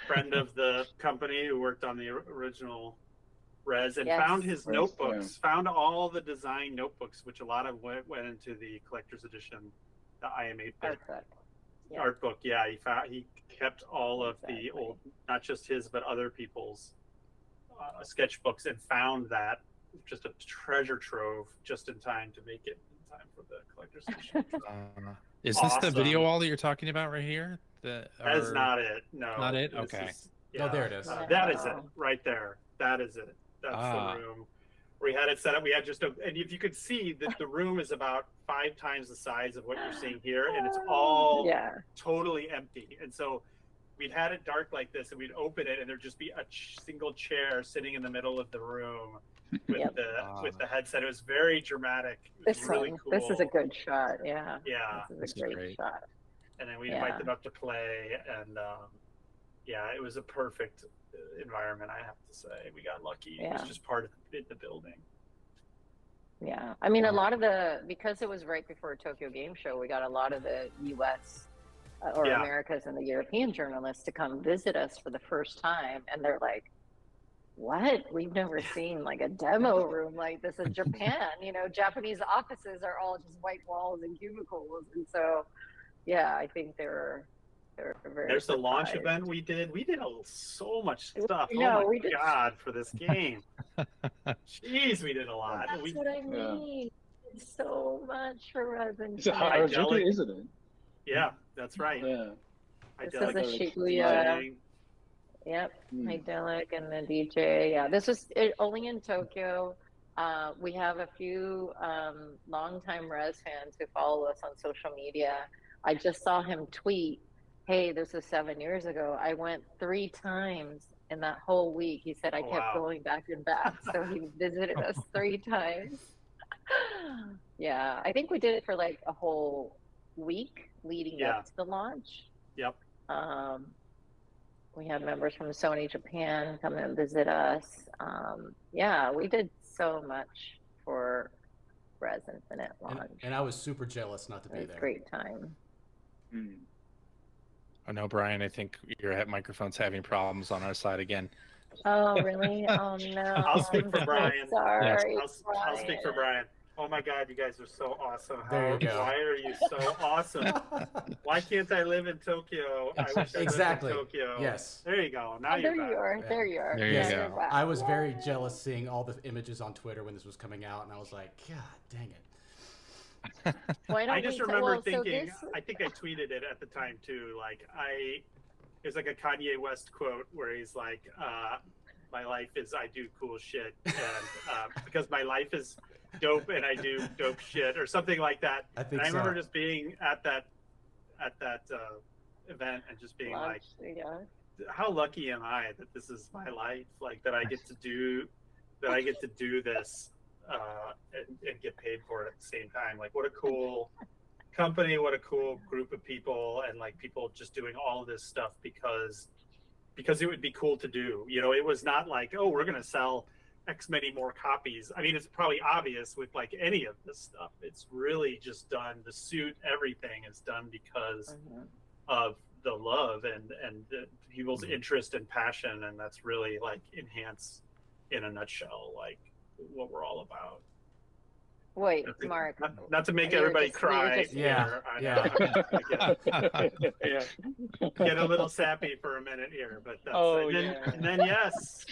Speaker 3: Friend of the company who worked on the original Rez, and
Speaker 1: Yes.
Speaker 3: found his
Speaker 4: Rez,
Speaker 3: notebooks, found all the design notebooks, which a lot of went into the collector's edition, the IM8
Speaker 1: Art book. Yeah.
Speaker 3: art book. Yeah, he kept all of the old, not just his, but other people's sketchbooks, and found that just a treasure trove just in time to make it in time for the collector's edition.
Speaker 2: Is this the
Speaker 3: Awesome.
Speaker 2: video wall that you're talking about right here?
Speaker 3: That is not it. No.
Speaker 2: Not it?
Speaker 3: This
Speaker 2: Okay.
Speaker 5: Oh, there it is.
Speaker 3: That is it right there. That is it. That's the room. We had it set up. We had just and if you could see that the room is about 5 times the size of what you're seeing here, and it's all totally empty. And so we'd had it dark like this, and we'd open it, and there'd just be a single chair sitting in the middle of the room with the headset. It was very dramatic. It was really cool.
Speaker 1: This is a good shot. Yeah.
Speaker 3: Yeah.
Speaker 1: This is a great shot.
Speaker 3: And then we invite them up to play, and it was a perfect environment, I have to say. We got lucky. It was just part of the building.
Speaker 1: Yeah, I mean, a lot of because it was right before Tokyo Game Show, we got a lot of the U.S. Or Americas and the European journalists to come visit us for the first time, and they're like, "What? We've never seen like a demo room like this in Japan. You know, Japanese offices are all just white walls and cubicles." And so, I think they're very.
Speaker 3: There's the launch event we did. We did so much stuff. God, for this game. Jeez, we did a lot.
Speaker 1: That's what I mean. So much for Rez Infinite.
Speaker 4: It's a hard journey, isn't it?
Speaker 3: Yeah, that's right.
Speaker 4: Yeah.
Speaker 1: This is a Shibuya. Yep, Idyllic and the DJ. Yeah, this was only in Tokyo. We have a few longtime Rez fans who follow us on social media. I just saw him tweet, "Hey, this was 7 years ago. I went 3 times in that whole week." He said, "I kept going back and back." So he visited us 3 times. Yeah, I think we did it for like a whole week leading up to the launch.
Speaker 3: Yep.
Speaker 1: We had members from Sony Japan come and visit us. We did so much for Rez Infinite launch.
Speaker 5: And I was super jealous not to be there.
Speaker 1: Great time.
Speaker 2: Oh no, Brian, I think your microphone's having problems on our side again.
Speaker 1: Oh, really? Oh no.
Speaker 3: I'll speak for Brian.
Speaker 1: Sorry.
Speaker 3: I'll speak for Brian. Oh my God, you guys are so awesome.
Speaker 5: There you go.
Speaker 3: Why are you so awesome? Why can't I live in Tokyo? I wish I lived in Tokyo.
Speaker 5: Yes.
Speaker 3: There you go. Now
Speaker 1: there you are. There you are.
Speaker 2: There you go.
Speaker 5: I was very jealous seeing all the images on Twitter when this was coming out, and I was like, God dang it.
Speaker 3: I just remember thinking, I think I tweeted it at the time too. Like there's like a Kanye West quote where he's like, "My life is I do cool shit, and because my life is dope and I do dope shit," or something like that. I remember just being at that event and just being like, "How lucky am I that this is my life? Like that I get to do this." And get paid for it at the same time. Like, what a cool company, what a cool group of people, and like people just doing all of this stuff because it would be cool to do. You know, it was not like, oh, we're gonna sell X many more copies. I mean, it's probably obvious with like any of this stuff. It's really just done. The suit, everything is done because of the love and the people's interest and passion, and that's really like enhance in a nutshell, like what we're all about.
Speaker 1: Wait, Mark.
Speaker 3: Not to make everybody cry.
Speaker 5: Yeah.
Speaker 3: Get a little sappy for a minute here, but that's and then yes,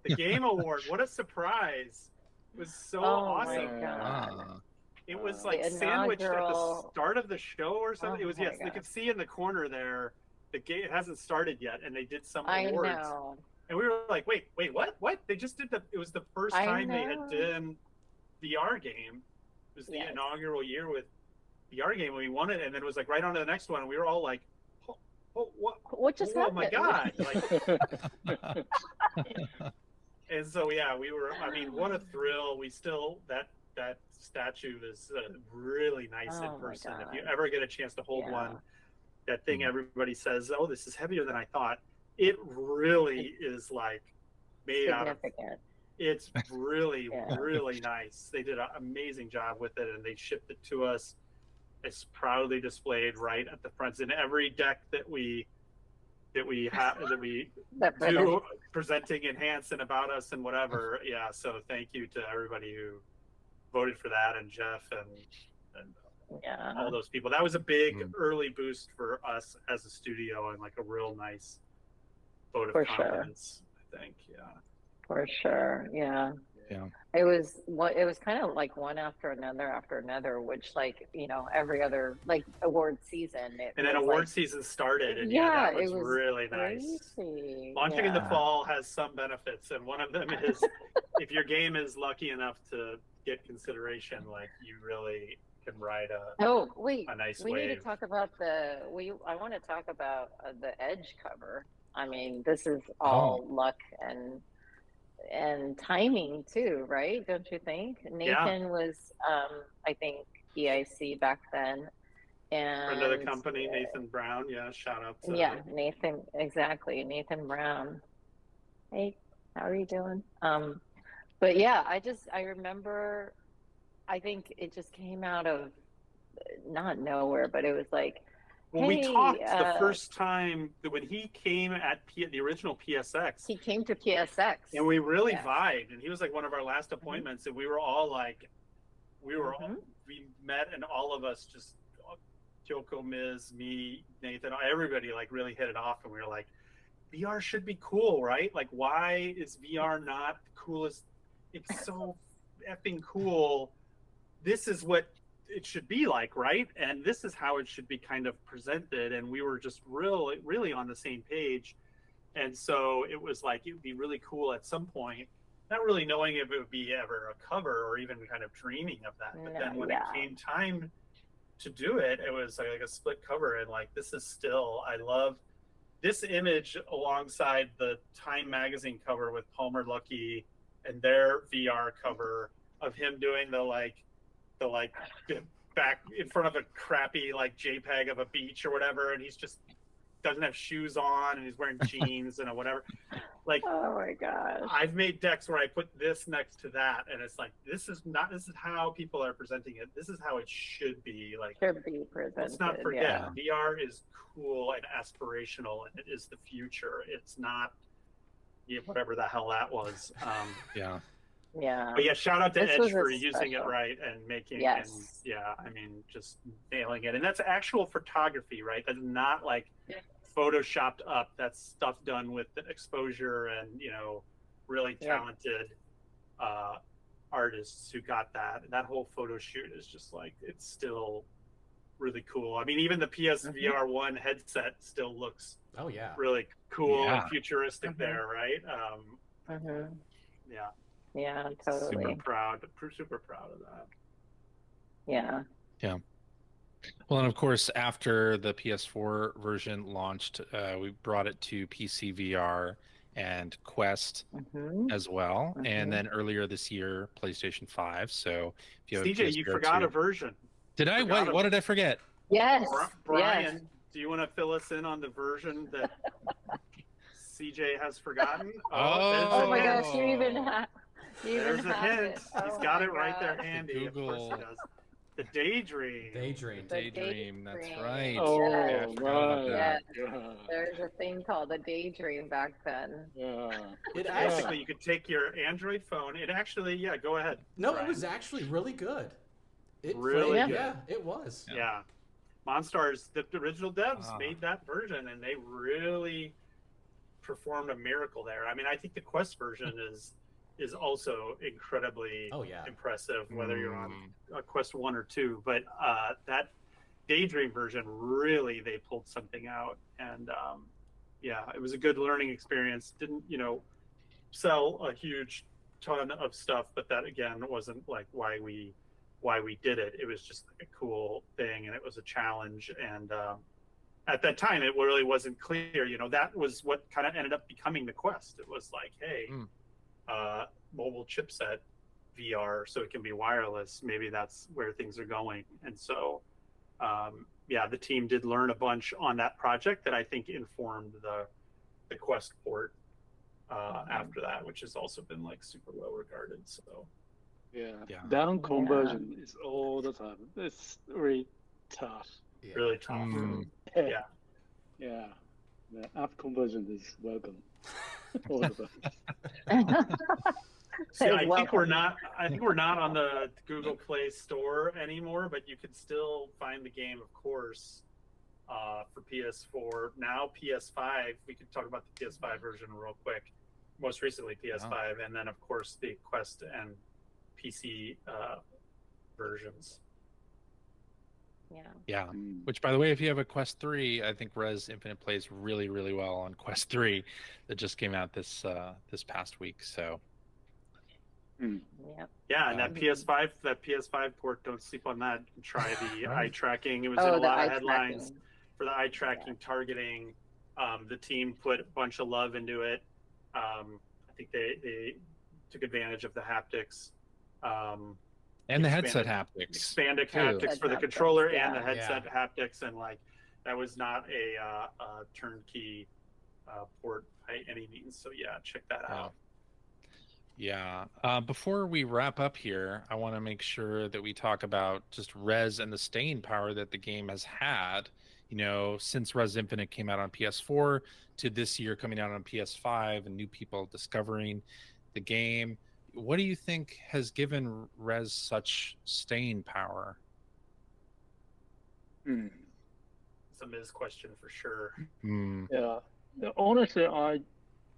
Speaker 3: the Game Award. What a surprise! It was so awesome.
Speaker 1: My God.
Speaker 3: It was like sandwiched at the start of the show or something. It was you could see in the corner there. The game hasn't started yet, and they did some awards.
Speaker 1: I know.
Speaker 3: And we were like, wait, what? They just did it was the first time they had done VR game. It was the inaugural year with VR game, and we won it, and then it was like right on to the next one, and we were all like, what just happened? Oh my God. Like, and so, we were, I mean, what a thrill. We still, that statue is really nice in person. If you ever get a chance to hold one, that thing everybody says, oh, this is heavier than I thought. It really is like made out of. It's really, really nice. They did an amazing job with it, and they shipped it to us. It's proudly displayed right at the front. In every deck that we that we have that we
Speaker 1: That better.
Speaker 3: do presenting Enhance and About Us and whatever. Yeah, so thank you to everybody who voted for that, and Jeff and
Speaker 1: Yeah.
Speaker 3: all those people. That was a big early boost for us as a studio, and like a real nice vote of
Speaker 1: For sure.
Speaker 3: confidence, I think. Yeah.
Speaker 1: For sure. Yeah.
Speaker 2: Yeah.
Speaker 1: It was kind of like one after another, which, like, you know, every other like award season.
Speaker 3: And then
Speaker 1: was
Speaker 3: award
Speaker 1: like,
Speaker 3: season started, and
Speaker 1: yeah,
Speaker 3: that was,
Speaker 1: it was
Speaker 3: really nice.
Speaker 1: crazy.
Speaker 3: Launching in the
Speaker 1: Yeah.
Speaker 3: fall has some benefits, and one of them is if your game is lucky enough to get consideration, like you really can ride
Speaker 1: Oh, wait.
Speaker 3: a nice
Speaker 1: We
Speaker 3: wave.
Speaker 1: need to talk about I want to talk about the Edge cover. I mean, this is all luck and timing too, right? Don't you think? Nathan was, I think, EIC back then, and
Speaker 3: Friend of the company, Nathan Brown. Yeah, shout out to
Speaker 1: Nathan, exactly, Nathan Brown. Hey, how are you doing? But yeah, I remember, I think it just came out of not nowhere, but it was like,
Speaker 3: when we
Speaker 1: hey,
Speaker 3: talked the first time when he came at the original PSX.
Speaker 1: He came to PSX,
Speaker 3: and we really vibed, and he was like one of our last appointments, and we were all like, we met, and all of us just, Kyoko, Miz, me, Nathan, everybody like really hit it off, and we were like, VR should be cool, right? Like, why is VR not the coolest? It's so effing cool. This is what it should be like, right? And this is how it should be kind of presented. And we were just really on the same page. And so it was like, it would be really cool at some point, not really knowing if it would be ever a cover or even kind of dreaming of that. But then when it came time to do it, it was like a split cover. And like, this is still, I love this image alongside the Time magazine cover with Palmer Luckey and their VR cover of him doing the back in front of a crappy like JPEG of a beach or whatever, and he's just doesn't have shoes on and he's wearing jeans and whatever. Like,
Speaker 1: oh my gosh,
Speaker 3: I've made decks where I put this next to that, and it's like, this is how people are presenting it. This is how it should be. Like,
Speaker 1: should be presented.
Speaker 3: Let's not forget, VR is cool and aspirational, and it is the future. It's not whatever the hell that was.
Speaker 2: Yeah.
Speaker 3: But yeah, shout out to Edge for using it right and making, and I mean, just nailing it. And that's actual photography, right? That's not like photoshopped up. That's stuff done with the exposure and, you know, really talented artists who got that. That whole photo shoot is just like, it's still really cool. I mean, even the PSVR 1 headset still looks really cool and futuristic there, right?
Speaker 1: Yeah, totally.
Speaker 3: Super proud of that.
Speaker 1: Yeah.
Speaker 2: Well, and of course, after the PS4 version launched, we brought it to PC VR and Quest as well. And then earlier this year, PlayStation 5. So if you have
Speaker 3: CJ, you forgot a version.
Speaker 2: Did I? Wait, what did I forget?
Speaker 1: Yes.
Speaker 3: Brian, do you want to fill us in on the version that CJ has forgotten?
Speaker 1: Oh my gosh, you even have.
Speaker 3: There's a hint.
Speaker 1: It.
Speaker 3: He's got it right there handy.
Speaker 2: Google.
Speaker 3: Of course he does. The Daydream.
Speaker 2: Daydream. That's right.
Speaker 4: Oh,
Speaker 1: right. There's a thing called the Daydream back then.
Speaker 3: It actually, you could take your Android phone. It actually, go ahead.
Speaker 5: No,
Speaker 3: Brian.
Speaker 5: It was actually really good. It
Speaker 3: really good.
Speaker 5: Yeah, it was.
Speaker 3: Yeah. Monstars, the original devs made that version, and they really performed a miracle there. I mean, I think the Quest version is also incredibly impressive, whether you're on Quest 1 or 2. But that Daydream version, really, they pulled something out. And it was a good learning experience. Didn't, sell a huge ton of stuff, but that, again, wasn't like why we did it. It was just like a cool thing, and it was a challenge. And at that time, it really wasn't clear. That was what kind of ended up becoming the Quest. It was like, hey, mobile chipset VR, so it can be wireless. Maybe that's where things are going. And so, the team did learn a bunch on that project that I think informed the Quest port after that, which has also been like super well regarded. So,
Speaker 4: down conversion is all the time. It's really tough.
Speaker 3: Really tough.
Speaker 4: The app conversion is welcome. All of us.
Speaker 3: See, I think
Speaker 1: Welcome.
Speaker 3: we're not. I think we're not on the Google Play Store anymore, but you can still find the game, of course, for PS4. Now PS5. We could talk about the PS5 version real quick. Most recently PS5, and then of course the Quest and PC versions.
Speaker 2: Yeah.
Speaker 4: Mm.
Speaker 2: Which, by the way, if you have a Quest 3, I think Rez Infinite plays really, really well on Quest 3 that just came out this past week. So
Speaker 4: Mm.
Speaker 1: Yep.
Speaker 3: Yeah, and that PS5 port. Don't sleep on that. Try the eye tracking. It was in a
Speaker 1: the
Speaker 3: lot
Speaker 1: eye
Speaker 3: of headlines
Speaker 1: tracking.
Speaker 3: for the eye tracking targeting. The team put a bunch of love into it. I think they took advantage of the haptics.
Speaker 2: and the headset haptics.
Speaker 3: Expanded
Speaker 2: too.
Speaker 3: haptics for the
Speaker 1: Headset
Speaker 3: controller
Speaker 1: haptics,
Speaker 3: and the
Speaker 1: yeah.
Speaker 3: headset haptics, and like that was not a turnkey port by any means. So yeah, check that out.
Speaker 2: Yeah. Before we wrap up here, I want to make sure that we talk about just Rez and the staying power that the game has had, you know, since Rez Infinite came out on PS4 to this year coming out on PS5 and new people discovering the game. What do you think has given Rez such staying power?
Speaker 4: Mm.
Speaker 3: It's a Miz question for sure.
Speaker 2: Mm.
Speaker 4: Yeah. Honestly, I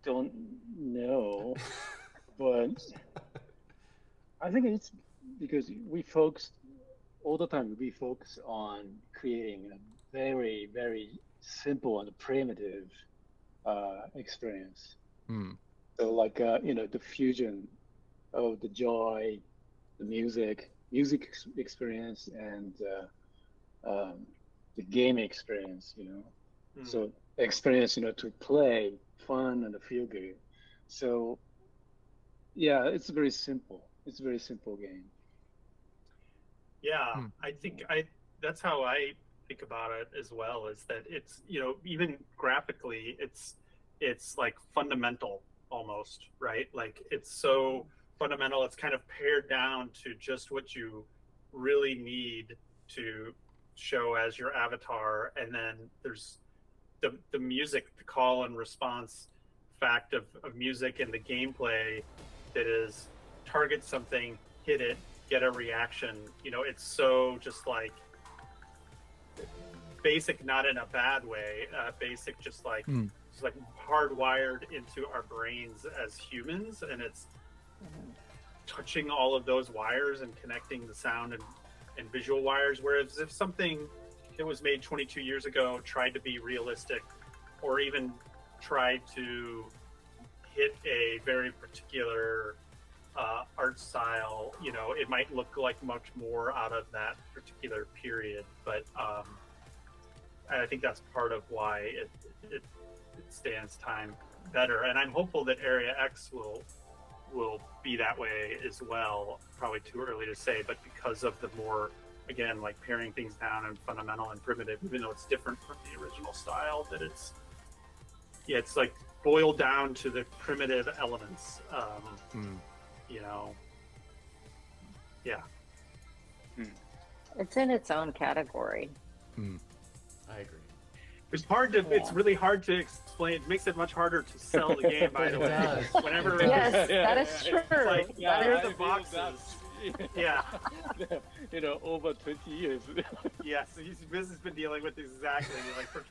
Speaker 4: don't know, but I think it's because we focus all the time. We focus on creating a very, very simple and primitive experience.
Speaker 2: Mm.
Speaker 4: So, like the fusion of the joy, the music experience, and the game experience. So experience, to play, fun, and feel good. So yeah, it's very simple. It's a very simple game.
Speaker 3: Yeah, I think that's how I think about it as well, is that it's, even graphically, it's like fundamental almost, right? Like it's so fundamental, it's kind of pared down to just what you really need to show as your avatar, and then there's the music, the call and response fact of music and the gameplay that is target something, hit it, get a reaction. It's so just like basic, not in a bad way, basic, just like it's like hardwired into our brains as humans, and it's touching all of those wires and connecting the sound and visual wires. Whereas if something that was made 22 years ago tried to be realistic, or even tried to hit a very particular art style, it might look like much more out of that particular period. But I think that's part of why it stands time better. And I'm hopeful that Area X will be that way as well. Probably too early to say, but because of the more, again, like paring things down and fundamental and primitive, even though it's different from the original style, that it's like boiled down to the primitive elements. Yeah.
Speaker 1: It's in its own category.
Speaker 5: I agree.
Speaker 3: It's really hard to explain. It makes it much harder to sell the game, by the way.
Speaker 5: does.
Speaker 3: Whenever
Speaker 1: Yes, that is true.
Speaker 3: it's like,
Speaker 4: Yeah,
Speaker 3: here's
Speaker 4: I
Speaker 3: the
Speaker 4: feel
Speaker 3: boxes.
Speaker 4: that.
Speaker 3: Yeah.
Speaker 4: Over 20 years.
Speaker 3: Yes, Biz has been dealing with this exactly like for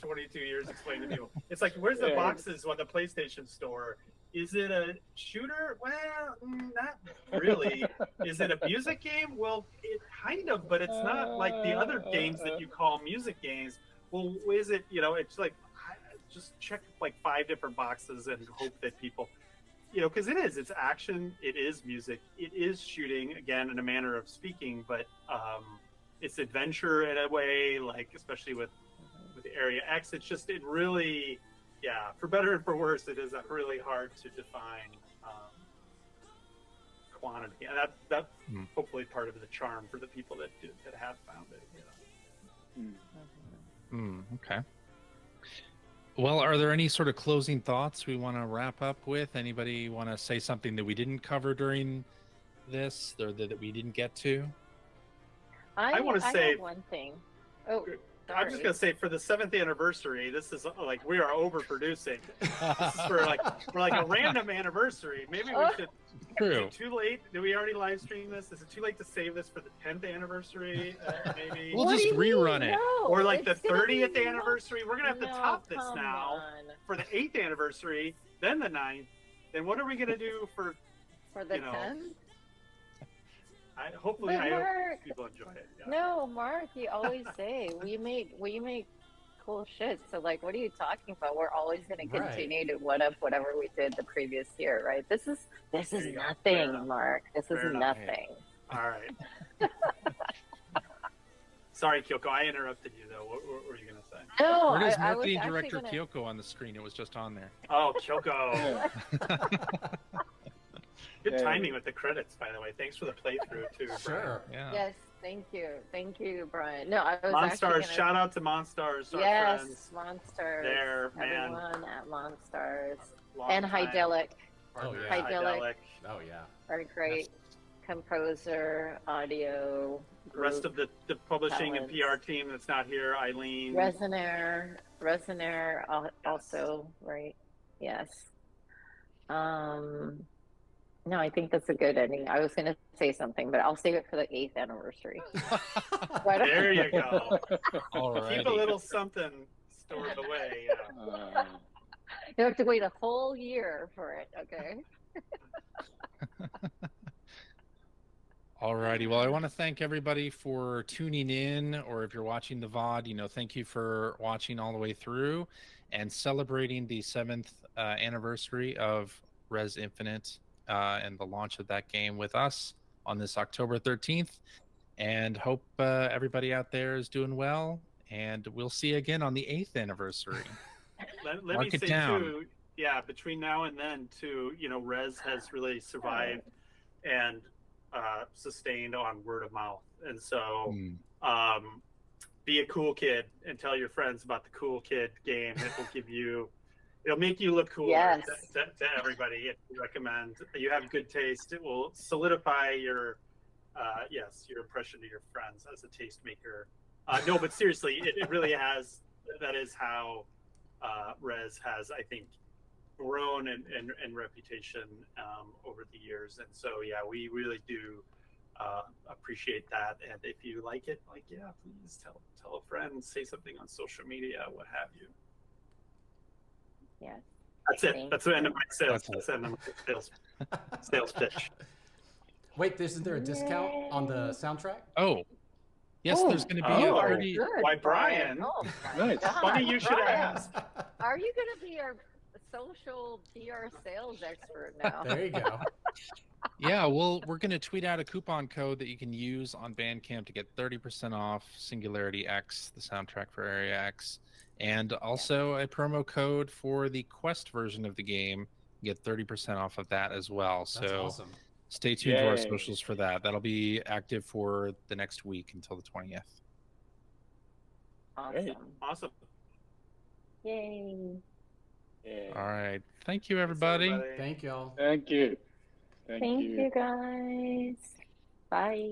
Speaker 3: 22 years, explaining to people. It's like, where's the boxes on the PlayStation Store? Is it a shooter? Well, not really. Is it a music game? Well, it kind of, but it's not like the other games that you call music games. Well, is it? It's like, just check like 5 different boxes and hope that people, because it's action, it is music, it is shooting, again, in a manner of speaking, but it's adventure in a way, like especially with Area X. It's just, it really, for better and for worse, it is really hard to define quantity, and that's hopefully part of the charm for the people that have found it.
Speaker 2: Okay. Well, are there any sort of closing thoughts we want to wrap up with? Anybody want to say something that we didn't cover during this, or that we didn't get to?
Speaker 3: I wanna say-
Speaker 1: have one thing. Oh,
Speaker 3: I'm just gonna say for the 7th anniversary, this is like we are overproducing. This is for like a random anniversary. Maybe we should.
Speaker 2: True.
Speaker 3: Is it too late? Did we already live stream this? Is it too late to save this for the 10th anniversary? Maybe.
Speaker 2: We'll just rerun it.
Speaker 1: No,
Speaker 3: Or like the
Speaker 1: it's gonna
Speaker 3: 30th
Speaker 1: be
Speaker 3: anniversary. We're gonna have to
Speaker 1: No,
Speaker 3: top this
Speaker 1: come
Speaker 3: now
Speaker 1: on.
Speaker 3: for the 8th anniversary, then the 9th. Then what are we gonna do for?
Speaker 1: For the
Speaker 3: you know,
Speaker 1: 10th?
Speaker 3: Hopefully,
Speaker 1: But
Speaker 3: I hope
Speaker 1: Mark,
Speaker 3: people enjoy it. Yeah.
Speaker 1: no, Mark, you always say we make cool shit. So like, what are you talking about? We're always going to
Speaker 5: Right.
Speaker 1: continue to one up whatever we did the previous year, right? This is
Speaker 3: There you go. Fair
Speaker 1: nothing,
Speaker 3: enough.
Speaker 1: Mark. This
Speaker 3: Fair
Speaker 1: is
Speaker 3: enough.
Speaker 1: nothing.
Speaker 3: All right. Sorry, Kyoko. I interrupted you though. What were you gonna say?
Speaker 1: No,
Speaker 2: Where does
Speaker 1: I was
Speaker 2: marketing
Speaker 1: actually
Speaker 2: director
Speaker 1: gonna...
Speaker 2: Kyoko on the screen? It was just on there.
Speaker 3: Oh, Kyoko. Good
Speaker 4: Yeah.
Speaker 3: timing with the credits, by the way. Thanks for the playthrough too. Brian.
Speaker 5: Sure.
Speaker 2: Yeah.
Speaker 1: Yes, thank you, Brian. No, I was
Speaker 3: Monstars,
Speaker 1: actually gonna...
Speaker 3: shout out to Monstars, our
Speaker 1: Yes,
Speaker 3: friends.
Speaker 1: Monsters.
Speaker 3: There, man.
Speaker 1: Everyone at Monstars.
Speaker 3: Long
Speaker 1: And
Speaker 3: time
Speaker 1: Hydelic,
Speaker 3: partner,
Speaker 5: Oh, yeah.
Speaker 1: Hydelic.
Speaker 5: Oh yeah.
Speaker 1: our great composer, audio,
Speaker 3: The rest of the publishing and
Speaker 1: Talents.
Speaker 3: PR team that's not here, Eileen.
Speaker 1: Resinair also, right? Yes. No, I think that's a good ending. I was gonna say something, but I'll save it for the 8th anniversary. Why don't-
Speaker 3: There you go.
Speaker 2: Alrighty.
Speaker 3: Keep a little something stored away. Yeah.
Speaker 1: You have to wait a whole year for it, okay?
Speaker 2: Alrighty. Well, I want to thank everybody for tuning in, or if you're watching the VOD, thank you for watching all the way through and celebrating the 7th anniversary of Rez Infinite and the launch of that game with us on this October 13th. And hope everybody out there is doing well. And we'll see you again on the 8th anniversary.
Speaker 3: Let
Speaker 2: Mark
Speaker 3: me
Speaker 2: it
Speaker 3: say
Speaker 2: down.
Speaker 3: too, yeah, between now and then too, Rez has really survived and sustained on word of mouth. And so be a cool kid and tell your friends about the cool kid game. It'll make you look cooler
Speaker 1: Yes.
Speaker 3: to everybody. If you recommend, you have good taste. It will solidify your impression to your friends as a tastemaker. No, but seriously, it really has. That is how Rez has, I think, grown in reputation over the years. And so, yeah, we really do appreciate that. And if you like it, please tell a friend, say something on social media, what have you.
Speaker 1: Yes.
Speaker 3: That's it.
Speaker 1: Thank
Speaker 3: That's the end of my sales.
Speaker 2: That's it.
Speaker 3: That's the end of my sales pitch.
Speaker 5: Wait, isn't there a discount on the soundtrack?
Speaker 2: Oh, yes,
Speaker 1: Oh.
Speaker 2: there's going to be
Speaker 3: Oh.
Speaker 2: a 30.
Speaker 1: Good,
Speaker 3: Why, Brian?
Speaker 1: Oh, my
Speaker 4: Nice.
Speaker 1: God,
Speaker 3: Funny you should
Speaker 1: Brian.
Speaker 3: ask.
Speaker 1: Are you going to be our social PR sales expert now?
Speaker 5: There you go.
Speaker 2: Yeah, we're going to tweet out a coupon code that you can use on Bandcamp to get 30% off Singularity X, the soundtrack for Area X, and also a promo code for the Quest version of the game. You get 30% off of that as well.
Speaker 5: That's
Speaker 2: So
Speaker 5: awesome.
Speaker 2: stay tuned to our
Speaker 4: Yay.
Speaker 2: socials for that. That'll be active for the next week until the 20th.
Speaker 1: Awesome.
Speaker 3: Awesome.
Speaker 1: Yay.
Speaker 4: Yeah.
Speaker 2: All right. Thank you,
Speaker 3: Thanks,
Speaker 2: everybody.
Speaker 5: Thank y'all.
Speaker 4: Thank you.
Speaker 1: Thank you, guys. Bye.